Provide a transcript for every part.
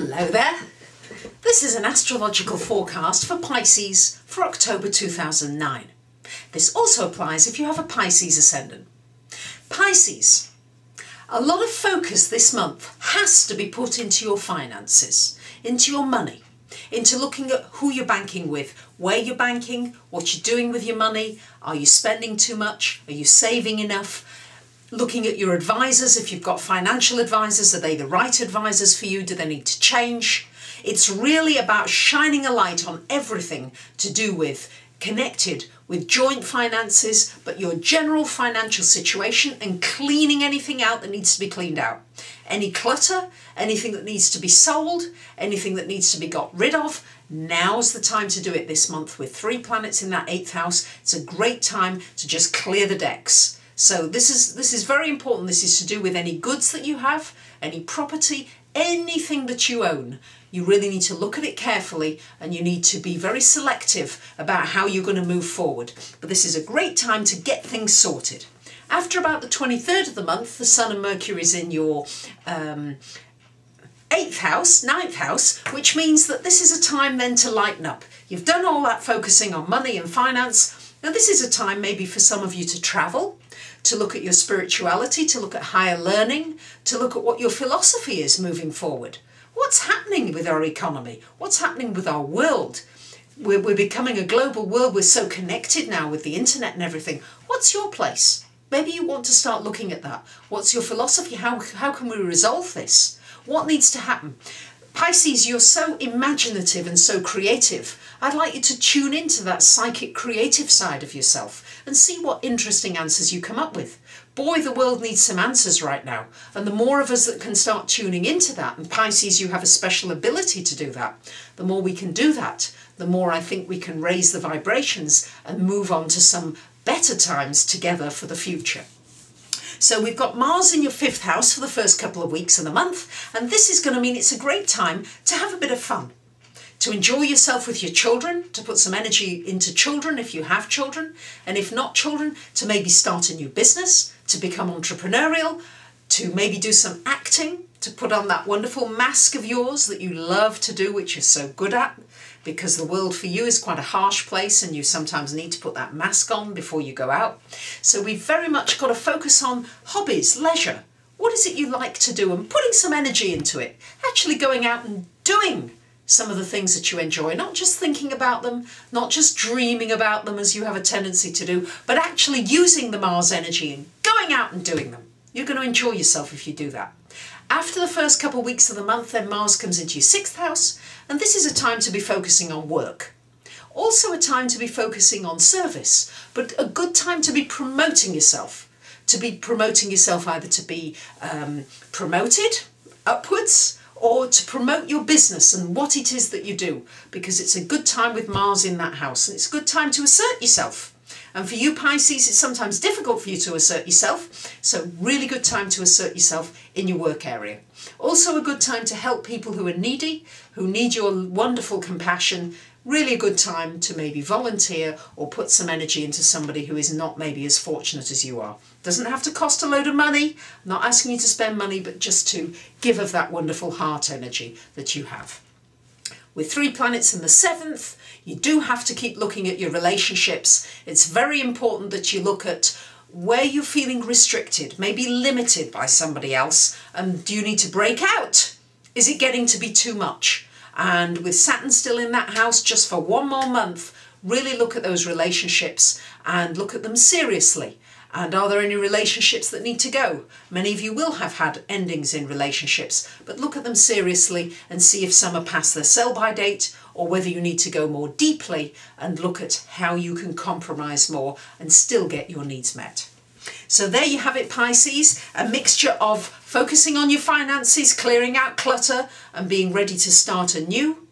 Hello there. This is an astrological forecast for Pisces for October 2009. This also applies if you have a Pisces ascendant. Pisces, a lot of focus this month has to be put into your finances, into your money, into looking at who you're banking with, where you're banking, what you're doing with your money, are you spending too much, are you saving enough? Looking at your advisors, if you've got financial advisors, are they the right advisors for you? Do they need to change? It's really about shining a light on everything to do with connected with joint finances, but your general financial situation and cleaning anything out that needs to be cleaned out. Any clutter, anything that needs to be sold, anything that needs to be got rid of, now's the time to do it this month with 3 planets in that 8th house. It's a great time to just clear the decks. So this is very important. This is to do with any goods that you have, any property, anything that you own. You really need to look at it carefully and you need to be very selective about how you're going to move forward. But this is a great time to get things sorted. After about the 23rd of the month, the Sun and Mercury is in your 8th house, 9th house, which means that this is a time then to lighten up. You've done all that focusing on money and finance. Now this is a time maybe for some of you to travel, to look at your spirituality, to look at higher learning, to look at what your philosophy is moving forward. What's happening with our economy? What's happening with our world? We're becoming a global world. We're so connected now with the internet and everything. What's your place? Maybe you want to start looking at that. What's your philosophy? How can we resolve this? What needs to happen? Pisces, you're so imaginative and so creative. I'd like you to tune into that psychic creative side of yourself and see what interesting answers you come up with. Boy, the world needs some answers right now. And the more of us that can start tuning into that, and Pisces, you have a special ability to do that, the more we can do that, the more I think we can raise the vibrations and move on to some better times together for the future. So we've got Mars in your 5th house for the first couple of weeks of the month, and this is going to mean it's a great time to have a bit of fun, to enjoy yourself with your children, to put some energy into children if you have children, and if not children, to maybe start a new business, to become entrepreneurial, to maybe do some acting, to put on that wonderful mask of yours that you love to do, which you're so good at, because the world for you is quite a harsh place and you sometimes need to put that mask on before you go out. So we've very much got to focus on hobbies, leisure. What is it you like to do and putting some energy into it? Actually going out and doing some of the things that you enjoy, not just thinking about them, not just dreaming about them as you have a tendency to do, but actually using the Mars energy and going out and doing them. You're going to enjoy yourself if you do that. After the first couple of weeks of the month, then Mars comes into your 6th house, and this is a time to be focusing on work. Also a time to be focusing on service, but a good time to be promoting yourself. To be promoting yourself either to be promoted upwards or to promote your business and what it is that you do, because it's a good time with Mars in that house, and it's a good time to assert yourself. And for you Pisces, it's sometimes difficult for you to assert yourself, so really good time to assert yourself in your work area. Also a good time to help people who are needy, who need your wonderful compassion. Really a good time to maybe volunteer or put some energy into somebody who is not maybe as fortunate as you are. Doesn't have to cost a load of money. I'm not asking you to spend money, but just to give of that wonderful heart energy that you have. With 3 planets in the 7th, you do have to keep looking at your relationships. It's very important that you look at where you're feeling restricted, maybe limited by somebody else, and do you need to break out? Is it getting to be too much? And with Saturn still in that house just for 1 more month, really look at those relationships and look at them seriously. And are there any relationships that need to go? Many of you will have had endings in relationships, but look at them seriously and see if some are past their sell-by date or whether you need to go more deeply and look at how you can compromise more and still get your needs met. So there you have it, Pisces, a mixture of focusing on your finances, clearing out clutter and being ready to start anew,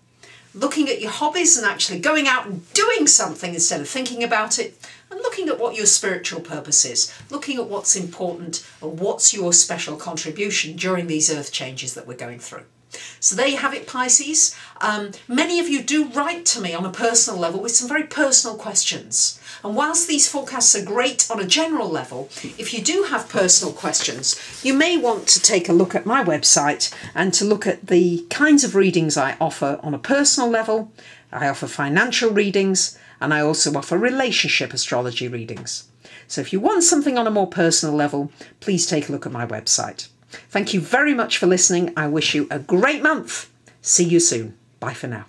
looking at your hobbies and actually going out and doing something instead of thinking about it, and looking at what your spiritual purpose is, looking at what's important and what's your special contribution during these earth changes that we're going through. So there you have it, Pisces. Many of you do write to me on a personal level with some very personal questions. And whilst these forecasts are great on a general level, if you do have personal questions, you may want to take a look at my website and to look at the kinds of readings I offer on a personal level. I offer financial readings, and I also offer relationship astrology readings. So if you want something on a more personal level, please take a look at my website. Thank you very much for listening. I wish you a great month. See you soon. Bye for now.